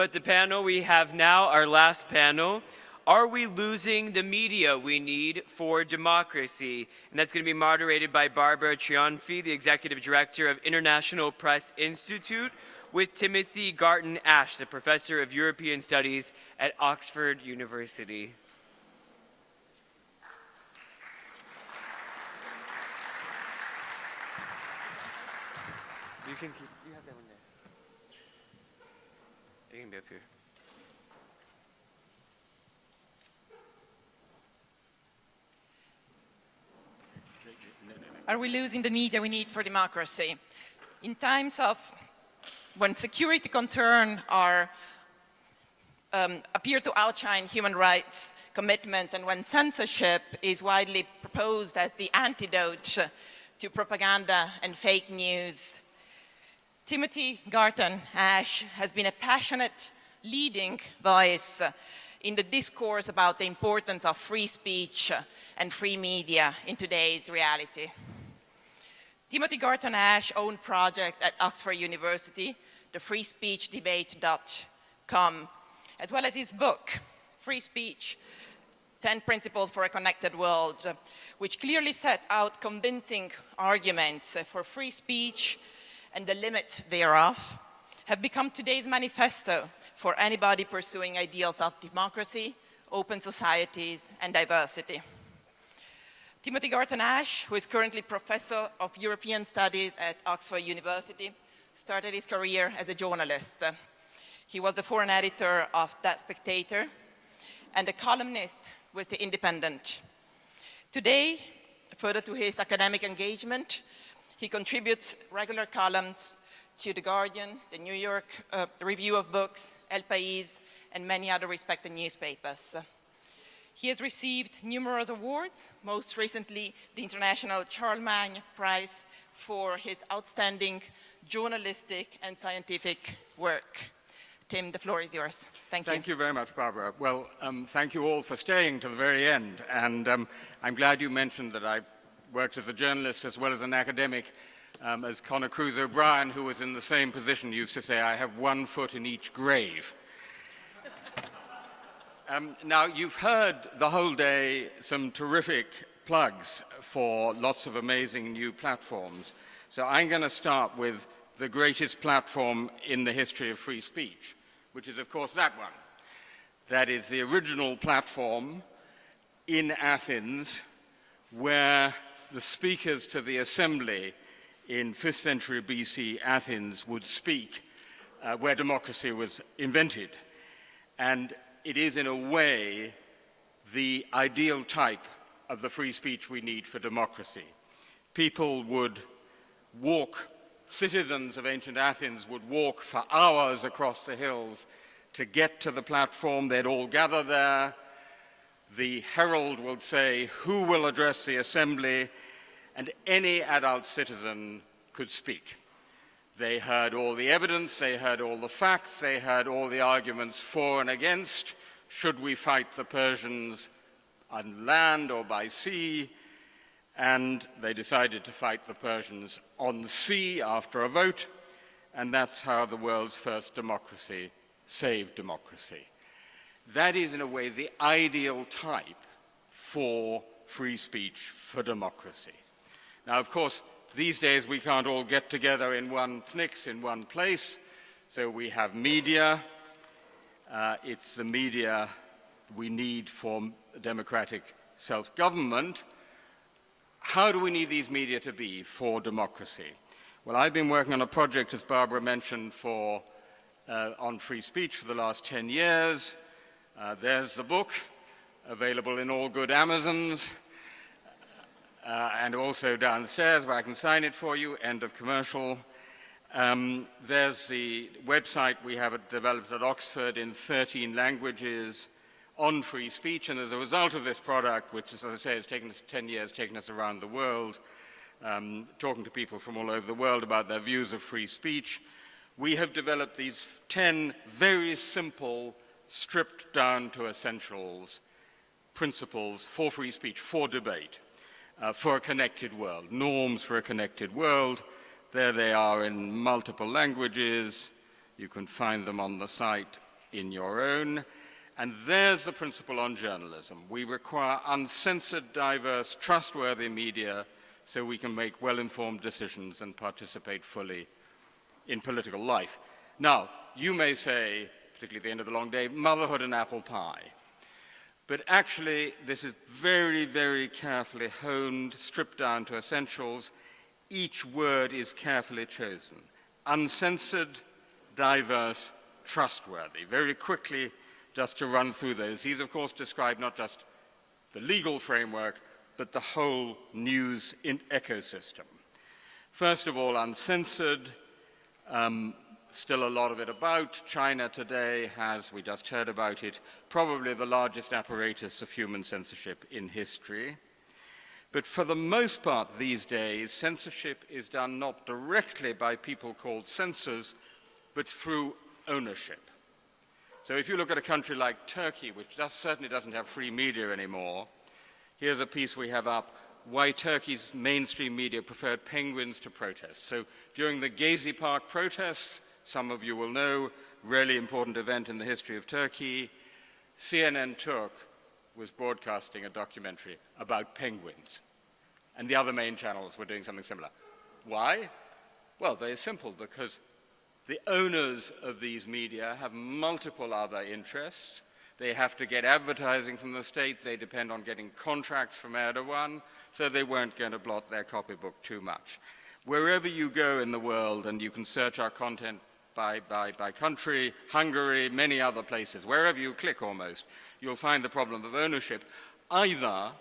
But the panel we have now, our last panel, are we losing the media we need for democracy? And that's going to be moderated by Barbara Trionfi, the Executive Director of International Press Institute, with Timothy Garton-Ash, the Professor of European Studies at Oxford University. You have that one there. You can be up here. Are we losing the media we need for democracy? In times of when security concerns appear to outshine human rights commitments, and when censorship is widely proposed as the antidote to propaganda and fake news, Timothy Garton-Ash has been a passionate leading voice in the discourse about the importance of free speech and free media in today's reality. Timothy Garton-Ash's own project at Oxford University, the freespeechdebate.com, as well as his book, Free Speech, 10 Principles for a Connected World, which clearly set out convincing arguments for free speech and the limits thereof, have become today's manifesto for anybody pursuing ideals of democracy, open societies, and diversity. Timothy Garton-Ash, who is currently Professor of European Studies at Oxford University, started his career as a journalist. He was the foreign editor of That Spectator and a columnist with The Independent. Today, further to his academic engagement, he contributes regular columns to The Guardian, the New York Review of Books, El País, and many other respected newspapers. He has received numerous awards, most recently the International Charlemagne Prize for his outstanding journalistic and scientific work. Tim, the floor is yours. Thank you. Thank you very much, Barbara. Well, thank you all for staying to the very end. And I'm glad you mentioned that I've worked as a journalist as well as an academic. As Conor Cruise O'Brien, who was in the same position, used to say, I have one foot in each grave. Now, you've heard the whole day some terrific plugs for lots of amazing new platforms. So I'm going to start with the greatest platform in the history of free speech, which is, of course, that one. That is the original platform in Athens where the speakers to the assembly in 5th century BC Athens would speak, where democracy was invented. And it is, in a way, the ideal type of the free speech we need for democracy. People would walk, citizens of ancient Athens would walk for hours across the hills to get to the platform. They'd all gather there. The herald would say, who will address the assembly? And any adult citizen could speak. They heard all the evidence, they heard all the facts, they heard all the arguments for and against. Should we fight the Persians on land or by sea? And they decided to fight the Persians on sea after a vote, and that's how the world's first democracy saved democracy. That is, in a way, the ideal type for free speech, for democracy. Now, of course, these days we can't all get together in one place, so we have media. It's the media we need for democratic self-government. How do we need these media to be for democracy? Well, I've been working on a project, as Barbara mentioned, on free speech for the last 10 years. There's the book, available in all good Amazons, and also downstairs where I can sign it for you, end of commercial. There's the website we have developed at Oxford in 13 languages on free speech, and as a result of this product, which, as I say, has taken us 10 years, taken us around the world, talking to people from all over the world about their views of free speech, we have developed these 10 very simple, stripped down to essentials, principles for free speech, for debate, for a connected world, norms for a connected world. There they are in multiple languages. You can find them on the site. in your own. And there's the principle on journalism. We require uncensored, diverse, trustworthy media so we can make well-informed decisions and participate fully in political life. Now, you may say, particularly at the end of the long day, motherhood and apple pie. But actually, this is very, very carefully honed, stripped down to essentials. Each word is carefully chosen. Uncensored, diverse, trustworthy. Very quickly, just to run through those. These, of course, describe not just the legal framework, but the whole news ecosystem. First of all, uncensored. Still a lot of it about. China today has, we just heard about it, probably the largest apparatus of human censorship in history. But for the most part these days, censorship is done not directly by people called censors, but through ownership. So if you look at a country like Turkey, which certainly doesn't have free media anymore, here's a piece we have up, why Turkey's mainstream media preferred penguins to protest. So during the Gezi Park protests, some of you will know, really important event in the history of Turkey, CNN Turk was broadcasting a documentary about penguins. And the other main channels were doing something similar. Why? Well, very simple, because the owners of these media have multiple other interests. They have to get advertising from the state. They depend on getting contracts from Erdogan, so they weren't going to blot their copybook too much. Wherever you go in the world, and you can search our content by country, Hungary, many other places, wherever you click almost, you'll find the problem of ownership. Either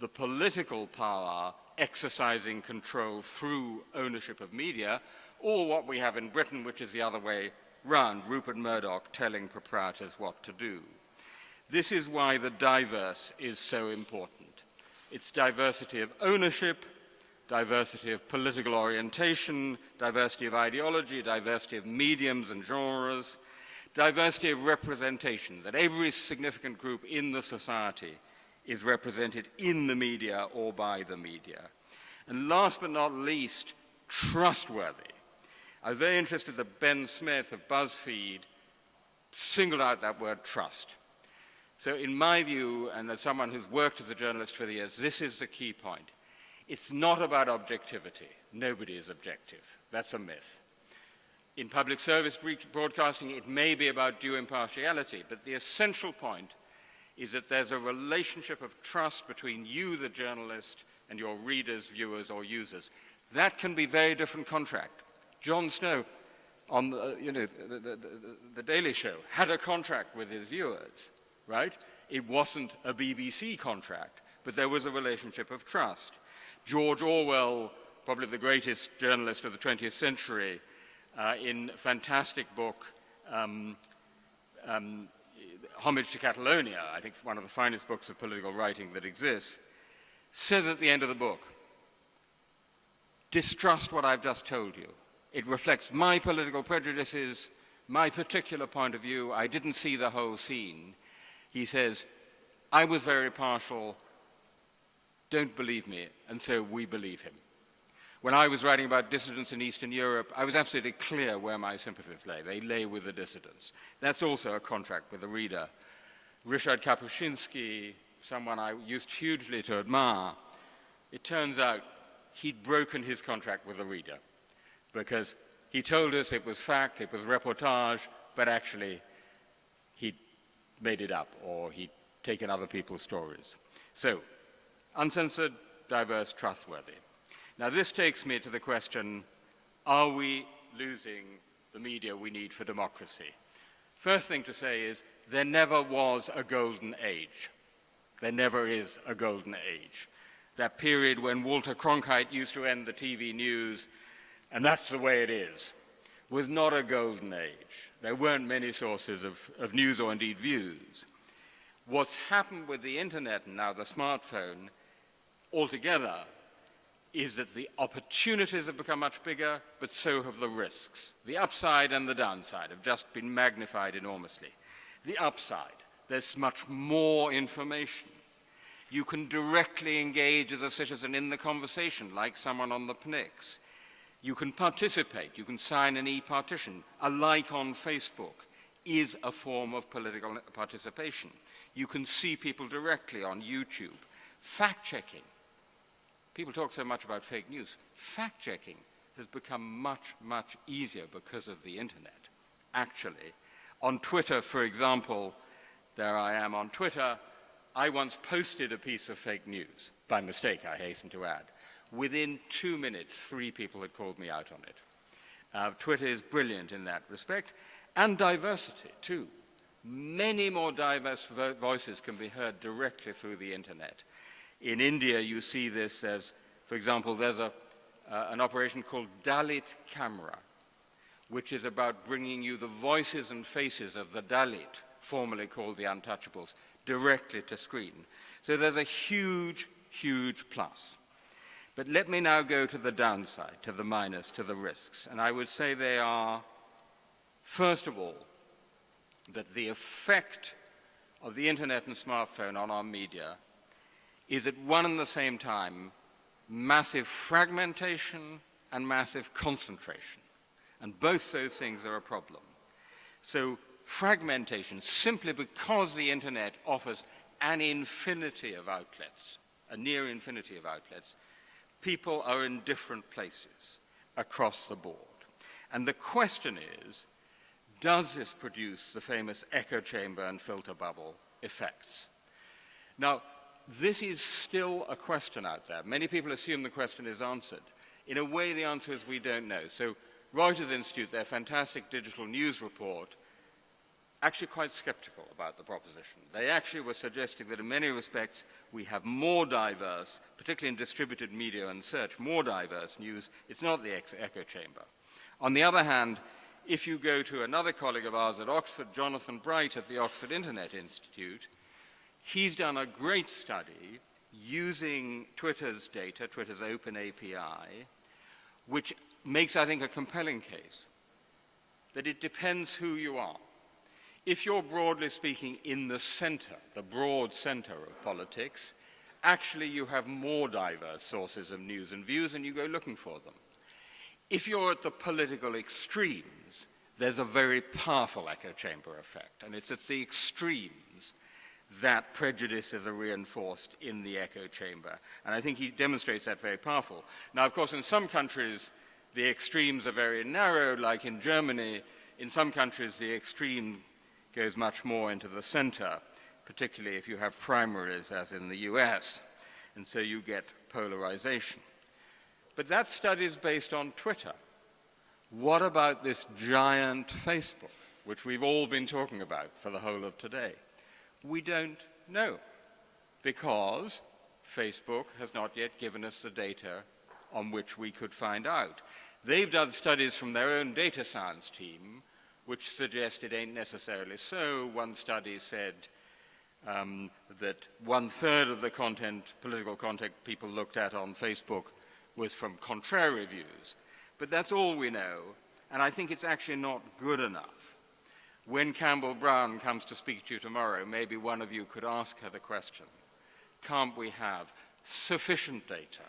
the political power exercising control through ownership of media, or what we have in Britain, which is the other way round, Rupert Murdoch telling proprietors what to do. This is why the diverse is so important. It's diversity of ownership, diversity of political orientation, diversity of ideology, diversity of mediums and genres, diversity of representation, that every significant group in the society is represented in the media or by the media. And last but not least, trustworthy. I was very interested that Ben Smith of BuzzFeed singled out that word trust. So in my view, and as someone who's worked as a journalist for the years, this is the key point. It's not about objectivity. Nobody is objective. That's a myth. In public service broadcasting, it may be about due impartiality, but the essential point is that there's a relationship of trust between you, the journalist, and your readers, viewers, or users. That can be a very different contract. Jon Snow on the Daily Show had a contract with his viewers, right? It wasn't a BBC contract, but there was a relationship of trust. George Orwell, probably the greatest journalist of the 20th century, in a fantastic book, Homage to Catalonia, I think one of the finest books of political writing that exists, says at the end of the book, distrust what I've just told you. It reflects my political prejudices, my particular point of view. I didn't see the whole scene. He says, I was very partial. Don't believe me. And so we believe him. When I was writing about dissidents in Eastern Europe, I was absolutely clear where my sympathies lay. They lay with the dissidents. That's also a contract with the reader. Ryszard Kapuscinski, someone I used hugely to admire, it turns out he'd broken his contract with the reader because he told us it was fact, it was reportage, but actually he'd made it up or he'd taken other people's stories. So, uncensored, diverse, trustworthy. Now this takes me to the question, are we losing the media we need for democracy? First thing to say is, there never was a golden age. There never is a golden age. That period when Walter Cronkite used to end the TV news, and that's the way it is, was not a golden age. There weren't many sources of news or indeed views. What's happened with the internet and now the smartphone altogether is that the opportunities have become much bigger, but so have the risks. The upside and the downside have just been magnified enormously. The upside, there's much more information. You can directly engage as a citizen in the conversation, like someone on the PNIX. You can participate, you can sign an e-partition, a like on Facebook. is a form of political participation. You can see people directly on YouTube. Fact-checking. People talk so much about fake news. Fact-checking has become much, much easier because of the internet. Actually, on Twitter, for example, there I am on Twitter, I once posted a piece of fake news, by mistake, I hasten to add. Within 2 minutes, 3 people had called me out on it. Twitter is brilliant in that respect, and diversity, too. Many more diverse voices can be heard directly through the internet. In India, you see this as, for example, there's an operation called Dalit Camera, which is about bringing you the voices and faces of the Dalit, formerly called the Untouchables, directly to screen. So there's a huge, huge plus. But let me now go to the downside, to the minus, to the risks. And I would say they are, first of all, that the effect of the internet and smartphone on our media is at one and the same time massive fragmentation and massive concentration. And both those things are a problem. So fragmentation, simply because the internet offers an infinity of outlets, a near infinity of outlets, people are in different places across the board. And the question is, does this produce the famous echo chamber and filter bubble effects? Now, this is still a question out there. Many people assume the question is answered. In a way, the answer is we don't know. So Reuters Institute, their fantastic digital news report, actually quite skeptical about the proposition. They actually were suggesting that in many respects we have more diverse, particularly in distributed media and search, more diverse news. It's not the echo chamber. On the other hand, if you go to another colleague of ours at Oxford, Jonathan Bright at the Oxford Internet Institute, he's done a great study using Twitter's data, Twitter's open API, which makes, I think, a compelling case that it depends who you are. If you're broadly speaking in the center, the broad center of politics, actually you have more diverse sources of news and views and you go looking for them. If you're at the political extremes, there's a very powerful echo chamber effect, and it's at the extremes that prejudices are reinforced in the echo chamber. And I think he demonstrates that very powerful. Now, of course, in some countries, the extremes are very narrow, like in Germany. In some countries, the extreme goes much more into the center, particularly if you have primaries, as in the US, and so you get polarization. But that study is based on Twitter. What about this giant Facebook, which we've all been talking about for the whole of today? We don't know, because Facebook has not yet given us the data on which we could find out. They've done studies from their own data science team, which suggest it ain't necessarily so. One study said that 1/3 of the content, political content people looked at on Facebook was from contrary views. But that's all we know, and I think it's actually not good enough. When Campbell Brown comes to speak to you tomorrow, maybe one of you could ask her the question, can't we have sufficient data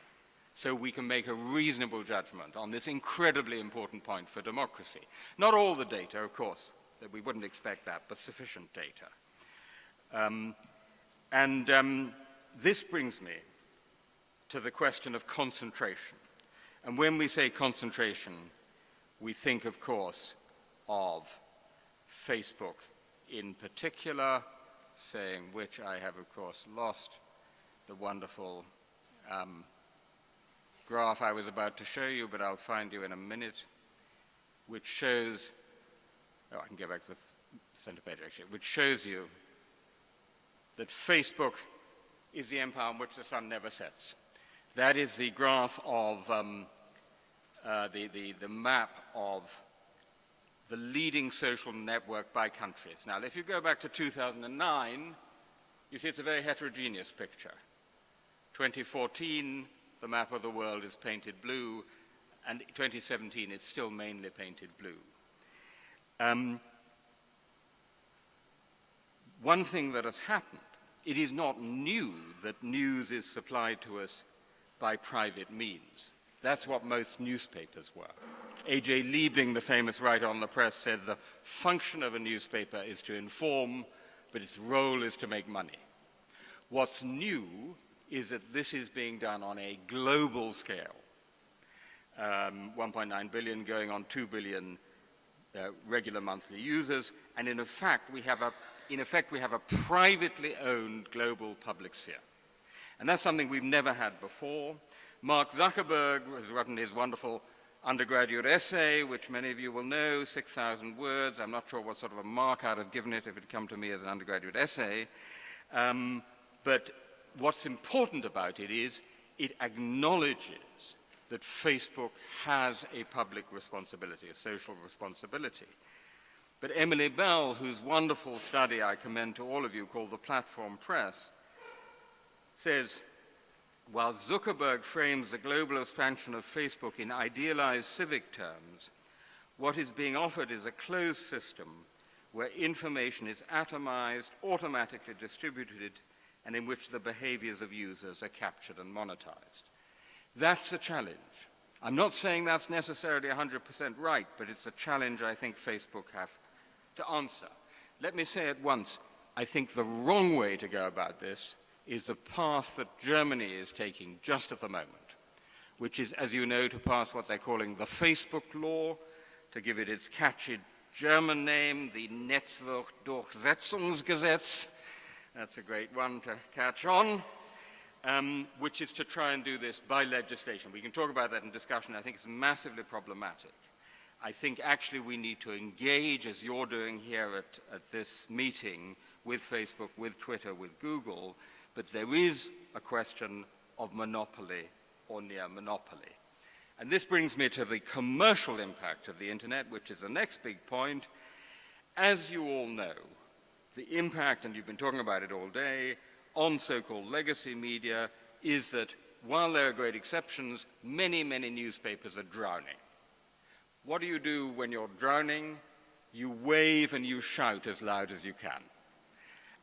so we can make a reasonable judgment on this incredibly important point for democracy? Not all the data, of course, that we wouldn't expect that, but sufficient data. This brings me to the question of concentration. And when we say concentration, we think, of course, of Facebook in particular, saying which I have, of course, lost the wonderful graph I was about to show you, but I'll find you in a minute, which shows, oh, I can go back to the center page actually, which shows you that Facebook is the empire on which the sun never sets. That is the graph of the map of the leading social network by countries. Now, if you go back to 2009, you see it's a very heterogeneous picture. 2014, the map of the world is painted blue, and 2017, it's still mainly painted blue. One thing that has happened, it is not new that news is supplied to us by private means. That's what most newspapers were. A.J. Liebling, the famous writer on the press, said the function of a newspaper is to inform, but its role is to make money. What's new is that this is being done on a global scale. 1.9 billion going on 2 billion regular monthly users, and in effect we have a privately owned global public sphere. And that's something we've never had before. Mark Zuckerberg has written his wonderful undergraduate essay, which many of you will know, 6,000 words. I'm not sure what sort of a mark I'd have given it if it had come to me as an undergraduate essay. But what's important about it is it acknowledges that Facebook has a public responsibility, a social responsibility. But Emily Bell, whose wonderful study I commend to all of you called The Platform Press, says, while Zuckerberg frames the global expansion of Facebook in idealized civic terms, what is being offered is a closed system where information is atomized, automatically distributed, and in which the behaviors of users are captured and monetized. That's a challenge. I'm not saying that's necessarily 100% right, but it's a challenge I think Facebook have to answer. Let me say at once, I think the wrong way to go about this is the path that Germany is taking just at the moment, which is, as you know, to pass what they're calling the Facebook law, to give it its catchy German name, the Netzwerkdurchsetzungsgesetz. That's a great one to catch on. Which is to try and do this by legislation. We can talk about that in discussion. I think it's massively problematic. I think actually we need to engage, as you're doing here at this meeting, with Facebook, with Twitter, with Google, but there is a question of monopoly or near monopoly. And this brings me to the commercial impact of the internet, which is the next big point. As you all know, the impact, and you've been talking about it all day, on so-called legacy media is that while there are great exceptions, many, many newspapers are drowning. What do you do when you're drowning? You wave and you shout as loud as you can.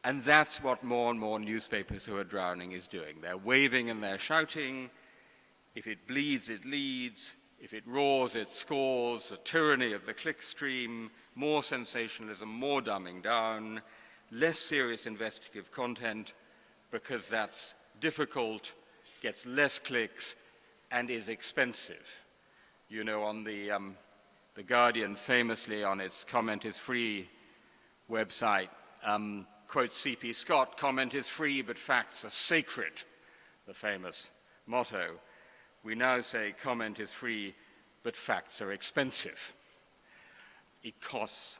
And that's what more and more newspapers who are drowning is doing. They're waving and they're shouting. If it bleeds, it leads. If it roars, it scores. The tyranny of the clickstream, more sensationalism, more dumbing down, less serious investigative content, because that's difficult, gets less clicks, and is expensive. You know, on the Guardian famously on its comment is free website, quotes C.P. Scott, comment is free but facts are sacred, the famous motto. We now say comment is free but facts are expensive. It costs.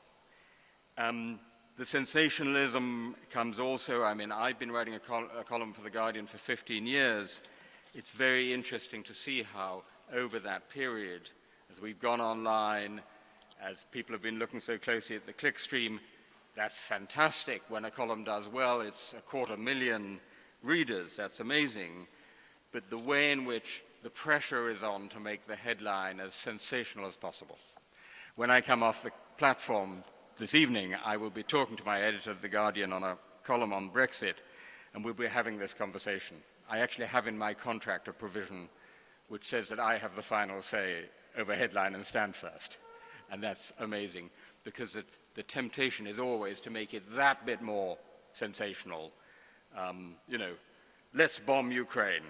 The sensationalism comes also, I mean, I've been writing a column for The Guardian for 15 years. It's very interesting to see how over that period, as we've gone online, as people have been looking so closely at the clickstream, that's fantastic. When a column does well, it's 250,000 readers. That's amazing. But the way in which the pressure is on to make the headline as sensational as possible. When I come off the platform this evening, I will be talking to my editor of The Guardian on a column on Brexit, and we'll be having this conversation. I actually have in my contract a provision which says that I have the final say over headline and stand first. And that's amazing, because the temptation is always to make it that bit more sensational. You know, let's bomb Ukraine,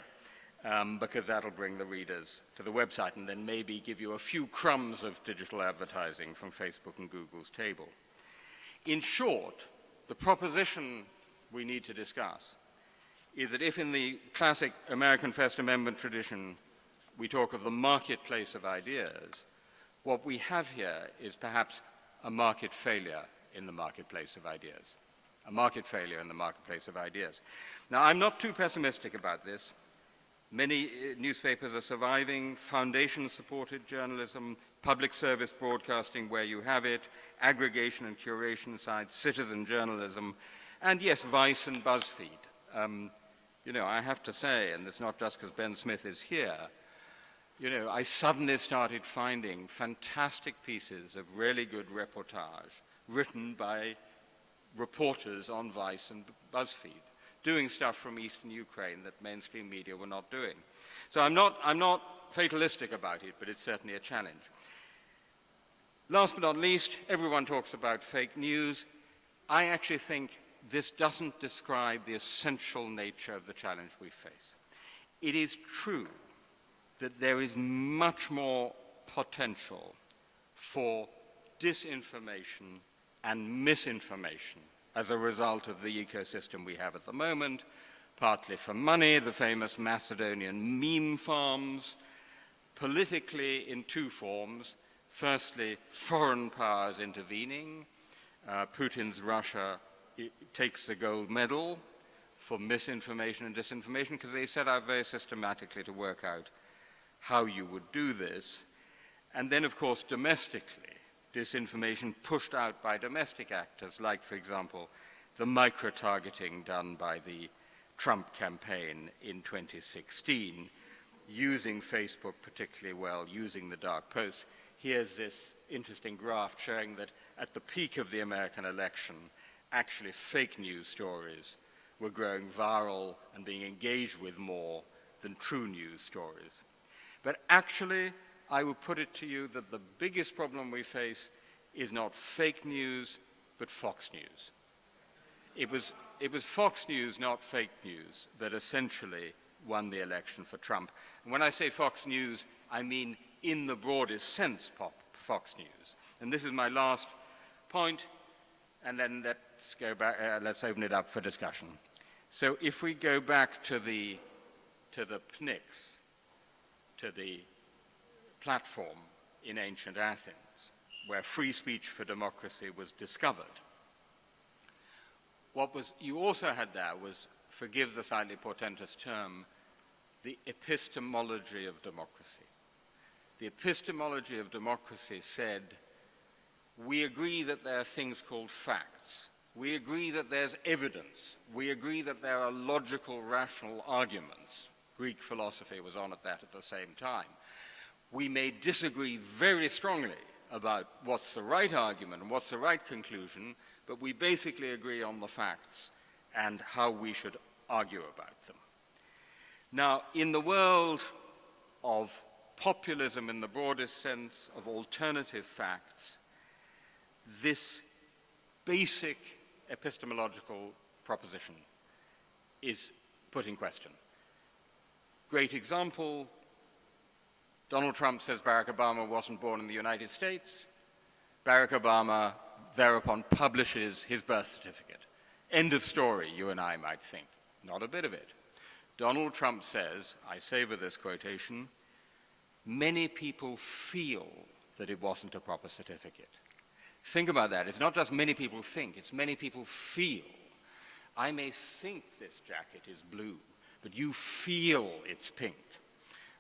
because that'll bring the readers to the website and then maybe give you a few crumbs of digital advertising from Facebook and Google's table. In short, the proposition we need to discuss is that if in the classic American First Amendment tradition we talk of the marketplace of ideas, what we have here is perhaps a market failure in the marketplace of ideas. A market failure in the marketplace of ideas. Now, I'm not too pessimistic about this. Many newspapers are surviving, foundation-supported journalism, public service broadcasting where you have it, aggregation and curation sites, citizen journalism, and yes, Vice and BuzzFeed. You know, I have to say, and it's not just because Ben Smith is here, you know, I suddenly started finding fantastic pieces of really good reportage written by reporters on Vice and BuzzFeed, doing stuff from eastern Ukraine that mainstream media were not doing. So I'm not fatalistic about it, but it's certainly a challenge. Last but not least, everyone talks about fake news. I actually think this doesn't describe the essential nature of the challenge we face. It is true that there is much more potential for disinformation and misinformation as a result of the ecosystem we have at the moment, partly for money, the famous Macedonian meme farms, politically in two forms. Firstly, foreign powers intervening. Putin's Russia takes the gold medal for misinformation and disinformation because they set out very systematically to work out how you would do this. And then, of course, domestically, disinformation pushed out by domestic actors, like, for example, the micro-targeting done by the Trump campaign in 2016, using Facebook particularly well, using the dark posts. Here's this interesting graph showing that at the peak of the American election, actually fake news stories were growing viral and being engaged with more than true news stories. But actually, I would put it to you that the biggest problem we face is not fake news, but Fox News. It was Fox News, not fake news, that essentially won the election for Trump. And when I say Fox News, I mean in the broadest sense Fox News. And this is my last point, and then let's go back, let's open it up for discussion. So if we go back to the PNIX, to the platform in ancient Athens, where free speech for democracy was discovered, you also had there was, forgive the slightly portentous term, the epistemology of democracy. The epistemology of democracy said, we agree that there are things called facts. We agree that there's evidence. We agree that there are logical, rational arguments. Greek philosophy was on at that at the same time. We may disagree very strongly about what's the right argument and what's the right conclusion, but we basically agree on the facts and how we should argue about them. Now, in the world of populism in the broadest sense, of alternative facts, this basic epistemological proposition is put in question. Great example, Donald Trump says Barack Obama wasn't born in the United States. Barack Obama thereupon publishes his birth certificate. End of story, you and I might think. Not a bit of it. Donald Trump says, I savor this quotation, many people feel that it wasn't a proper certificate. Think about that. It's not just many people think, it's many people feel. I may think this jacket is blue, but you feel it's pink,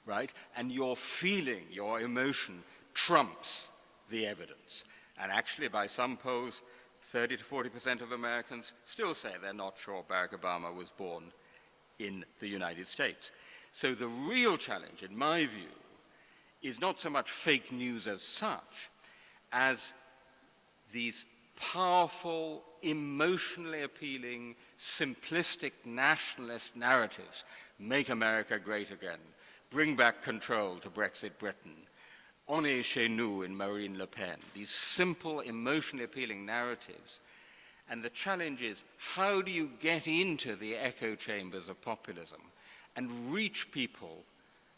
right? And your feeling, your emotion trumps the evidence. And actually, by some polls, 30 to 40% of Americans still say they're not sure Barack Obama was born in the United States. So the real challenge, in my view, is not so much fake news as such, as these powerful, emotionally appealing, simplistic nationalist narratives. Make America great again. Bring back control to Brexit Britain. On est chez nous in Marine Le Pen. These simple, emotionally appealing narratives. And the challenge is, how do you get into the echo chambers of populism and reach people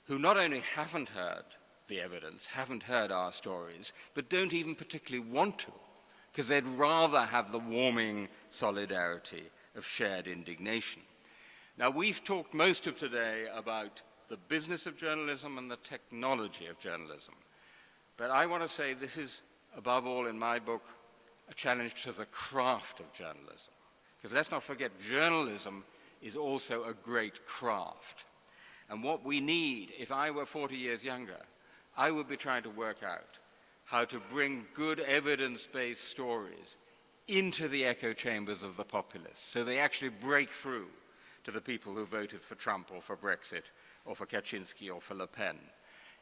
who not only haven't heard the evidence, haven't heard our stories, but don't even particularly want to, because they'd rather have the warming solidarity of shared indignation. Now, we've talked most of today about the business of journalism and the technology of journalism. But I want to say this is, above all in my book, a challenge to the craft of journalism. Because let's not forget, journalism is also a great craft. And what we need, if I were 40 years younger, I would be trying to work out how to bring good evidence-based stories into the echo chambers of the populace, so they actually break through to the people who voted for Trump or for Brexit or for Kaczynski or for Le Pen.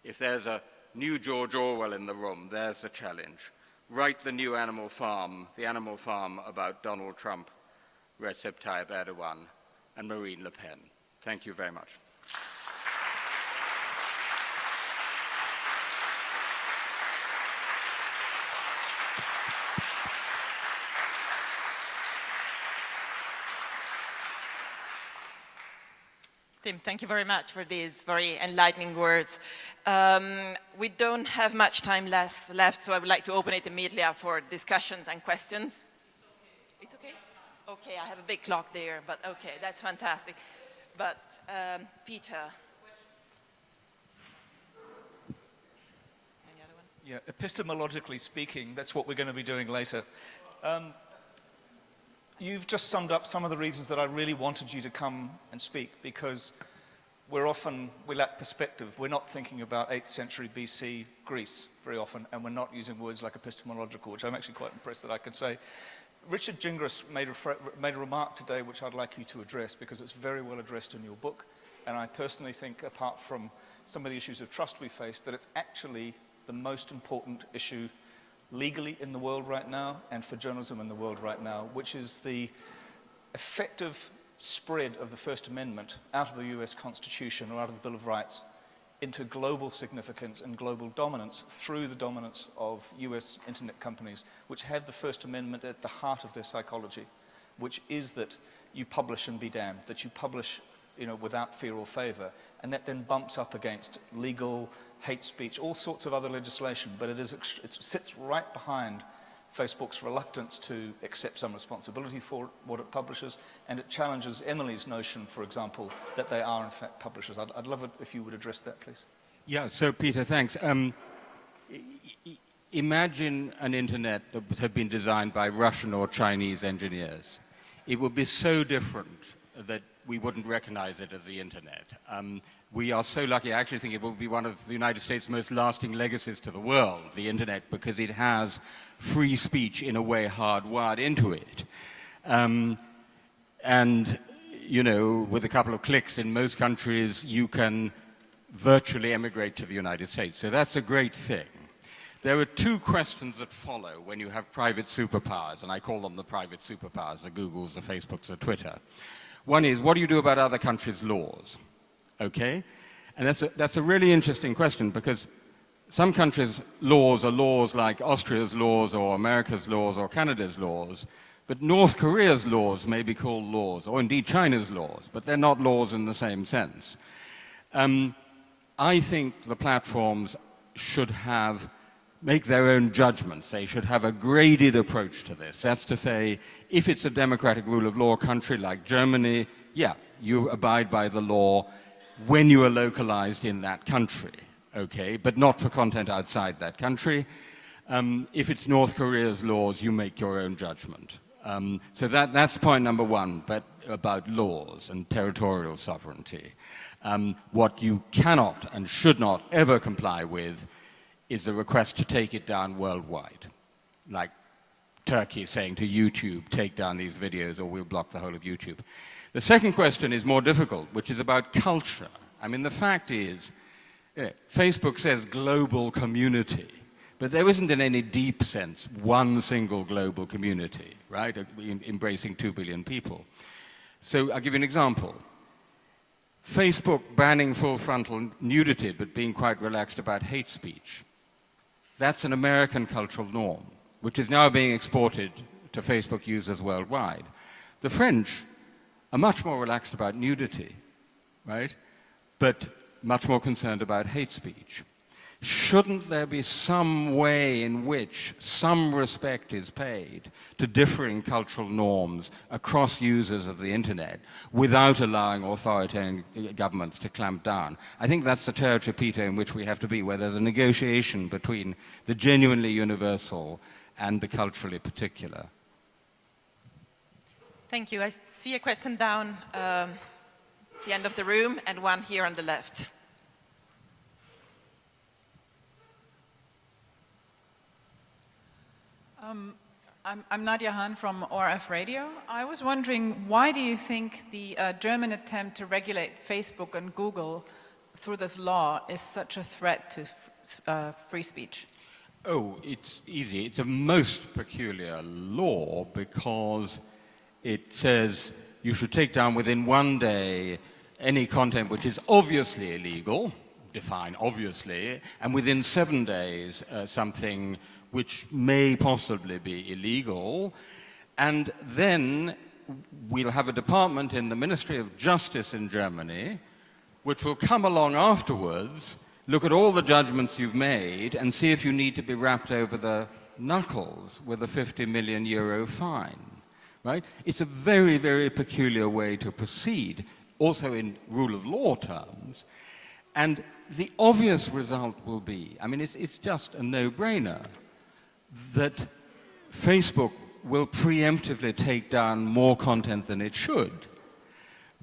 If there's a new George Orwell in the room, there's the challenge. Write the new Animal Farm about Donald Trump, Recep Tayyip Erdogan, and Marine Le Pen. Thank you very much. Tim, thank you very much for these very enlightening words. We don't have much time left, so I would like to open it immediately up for discussions and questions. It's okay? Okay, I have a big clock there, but okay, that's fantastic. But Peter. Any other one? Yeah, epistemologically speaking, that's what we're going to be doing later. You've just summed up some of the reasons that I really wanted you to come and speak, because we lack perspective. We're not thinking about 8th century BC Greece very often, and we're not using words like epistemological, which I'm actually quite impressed that I could say. Richard Gingras made a remark today which I'd like you to address, because it's very well addressed in your book, and I personally think, apart from some of the issues of trust we face, that it's actually the most important issue legally in the world right now and for journalism in the world right now, which is the effective spread of the First Amendment out of the US Constitution or out of the Bill of Rights into global significance and global dominance through the dominance of US internet companies, which have the First Amendment at the heart of their psychology, which is that you publish and be damned, that you publish, without fear or favor, and that then bumps up against legal hate speech, all sorts of other legislation, but it sits right behind Facebook's reluctance to accept some responsibility for what it publishes, and it challenges Emily's notion, for example, that they are in fact publishers. I'd love it if you would address that, please. Yeah, so Peter, thanks. Imagine an internet that had been designed by Russian or Chinese engineers. It would be so different that we wouldn't recognize it as the internet. We are so lucky. I actually think it will be one of the United States' most lasting legacies to the world, the internet, because it has free speech in a way hardwired into it. And, with a couple of clicks in most countries, you can virtually emigrate to the United States. So that's a great thing. There are two questions that follow when you have private superpowers, and I call them the private superpowers, the Googles, the Facebooks, the Twitter. One is, what do you do about other countries' laws? Okay? And that's a really interesting question, because some countries' laws are laws like Austria's laws or America's laws or Canada's laws, but North Korea's laws may be called laws, or indeed China's laws, but they're not laws in the same sense. I think the platforms should make their own judgments. They should have a graded approach to this. That's to say, if it's a democratic rule of law country like Germany, yeah, you abide by the law when you are localized in that country, okay, but not for content outside that country. If it's North Korea's laws, you make your own judgment. So that's point number one, but about laws and territorial sovereignty. What you cannot and should not ever comply with is the request to take it down worldwide, like Turkey saying to YouTube, take down these videos or we'll block the whole of YouTube. The second question is more difficult, which is about culture. I mean, the fact is, Facebook says global community, but there isn't in any deep sense one single global community, right, embracing 2 billion people. So I'll give you an example. Facebook banning full frontal nudity, but being quite relaxed about hate speech. That's an American cultural norm, which is now being exported to Facebook users worldwide. The French are much more relaxed about nudity, right? But much more concerned about hate speech. Shouldn't there be some way in which some respect is paid to differing cultural norms across users of the internet without allowing authoritarian governments to clamp down? I think that's the territory, Peter, in which we have to be, where there's a negotiation between the genuinely universal and the culturally particular. Thank you. I see a question down the end of the room and one here on the left. I'm Nadia Hahn from ORF Radio. I was wondering, why do you think the German attempt to regulate Facebook and Google through this law is such a threat to free speech? Oh, it's easy. It's a most peculiar law because it says you should take down within 1 day any content which is obviously illegal, define obviously, and within 7 days something which may possibly be illegal, and then we'll have a department in the Ministry of Justice in Germany which will come along afterwards, look at all the judgments you've made, and see if you need to be wrapped over the knuckles with a 50 million euro fine. Right? It's a very, very peculiar way to proceed, also in rule of law terms. And the obvious result will be, I mean, it's just a no-brainer, that Facebook will preemptively take down more content than it should,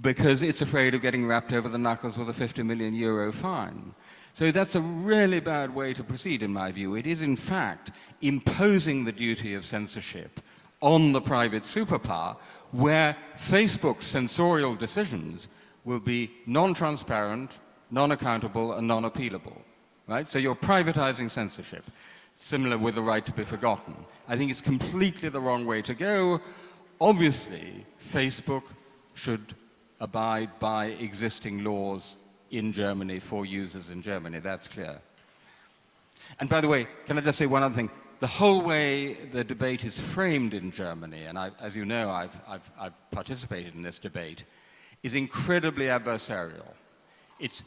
because it's afraid of getting wrapped over the knuckles with a 50 million euro fine. So that's a really bad way to proceed, in my view. It is, in fact, imposing the duty of censorship on the private superpower, where Facebook's censorial decisions will be non-transparent, non-accountable, and non-appealable. Right? So you're privatizing censorship, similar with the right to be forgotten. I think it's completely the wrong way to go. Obviously, Facebook should abide by existing laws in Germany for users in Germany. That's clear. And by the way, can I just say one other thing? The whole way the debate is framed in Germany, and as you know, I've participated in this debate, is incredibly adversarial. It's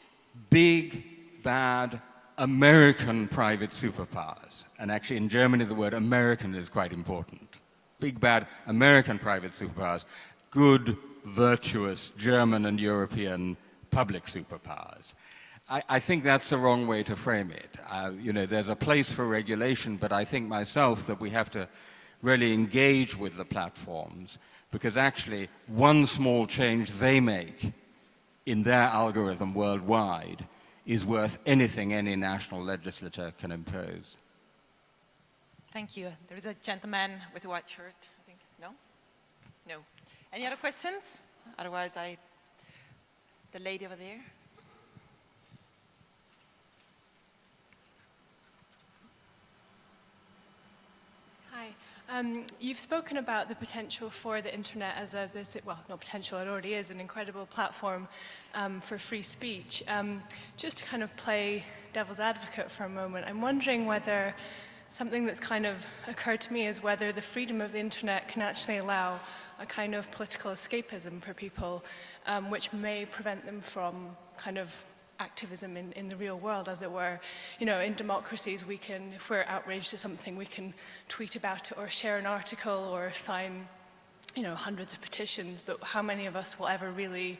big, bad, American private superpowers. And actually in Germany the word American is quite important. Big, bad, American private superpowers. Good, virtuous German and European public superpowers. I think that's the wrong way to frame it. There's a place for regulation, but I think myself that we have to really engage with the platforms, because actually one small change they make in their algorithm worldwide is worth anything any national legislator can impose. Thank you. There is a gentleman with a white shirt, I think. No? No. Any other questions? Otherwise, the lady over there. Hi. You've spoken about the potential for the internet as not potential, it already is an incredible platform for free speech. Just to kind of play devil's advocate for a moment, I'm wondering whether something that's kind of occurred to me is whether the freedom of the internet can actually allow a kind of political escapism for people, which may prevent them from kind of activism in the real world, as it were. In democracies, we can, if we're outraged at something, we can tweet about it or share an article or sign, hundreds of petitions, but how many of us will ever really,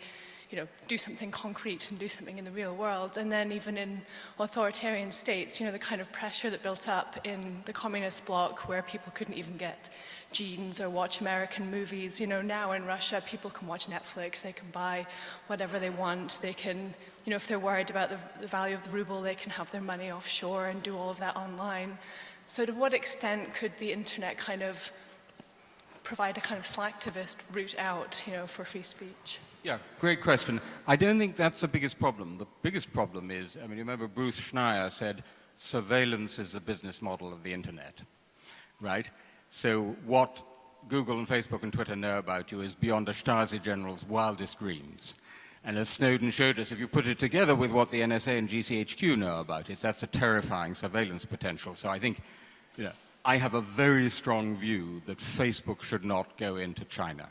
do something concrete and do something in the real world? And then even in authoritarian states, the kind of pressure that built up in the communist bloc, where people couldn't even get jeans or watch American movies. Now in Russia, people can watch Netflix, they can buy whatever they want, they can, if they're worried about the value of the ruble, they can have their money offshore and do all of that online. So to what extent could the internet kind of provide a kind of slacktivist route out, for free speech? Yeah, great question. I don't think that's the biggest problem. The biggest problem is, you remember Bruce Schneier said, surveillance is the business model of the internet, right? So what Google and Facebook and Twitter know about you is beyond a Stasi general's wildest dreams. And as Snowden showed us, if you put it together with what the NSA and GCHQ know about it, that's a terrifying surveillance potential. So I think, I have a very strong view that Facebook should not go into China,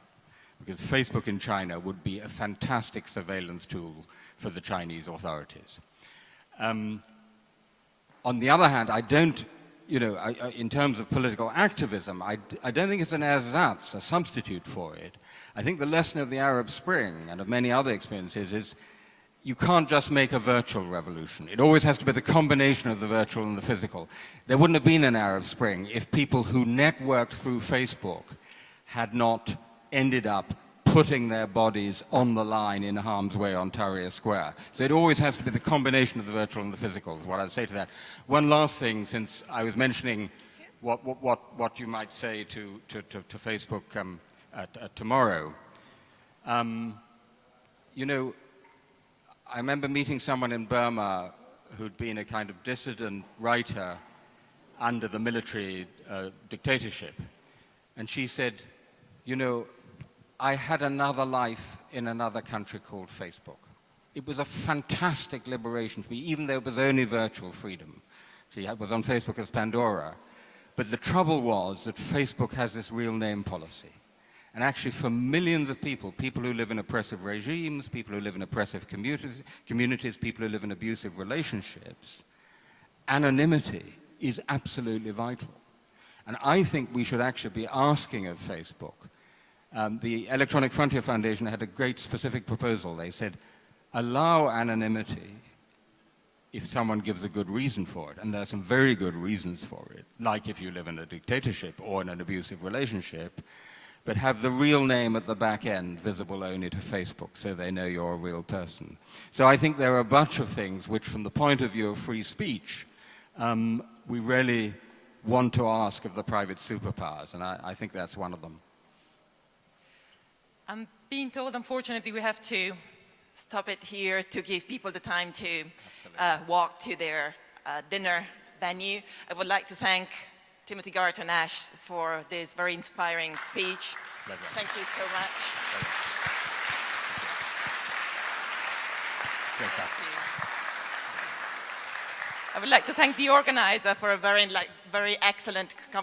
because Facebook in China would be a fantastic surveillance tool for the Chinese authorities. On the other hand, I don't, in terms of political activism, I don't think it's an ersatz, a substitute for it. I think the lesson of the Arab Spring and of many other experiences is you can't just make a virtual revolution. It always has to be the combination of the virtual and the physical. There wouldn't have been an Arab Spring if people who networked through Facebook had not ended up putting their bodies on the line in harm's way on Tahrir Square. So it always has to be the combination of the virtual and the physical, is what I'd say to that. One last thing, since I was mentioning what you might say to Facebook tomorrow. I remember meeting someone in Burma who'd been a kind of dissident writer under the military dictatorship. And she said, I had another life in another country called Facebook. It was a fantastic liberation for me, even though it was only virtual freedom. She was on Facebook as Pandora. But the trouble was that Facebook has this real name policy. And actually for millions of people, people who live in oppressive regimes, people who live in oppressive communities, people who live in abusive relationships, anonymity is absolutely vital. And I think we should actually be asking of Facebook. The Electronic Frontier Foundation had a great specific proposal. They said, allow anonymity if someone gives a good reason for it. And there are some very good reasons for it, like if you live in a dictatorship or in an abusive relationship, but have the real name at the back end visible only to Facebook so they know you're a real person. So I think there are a bunch of things which, from the point of view of free speech, we really want to ask of the private superpowers, and I think that's one of them. I'm being told, unfortunately, we have to stop it here to give people the time to walk to their dinner venue. I would like to thank Timothy Garton-Ash for this very inspiring speech. Pleasure. Thank you so much. Thank you. I would like to thank the organizer for a very excellent conversation.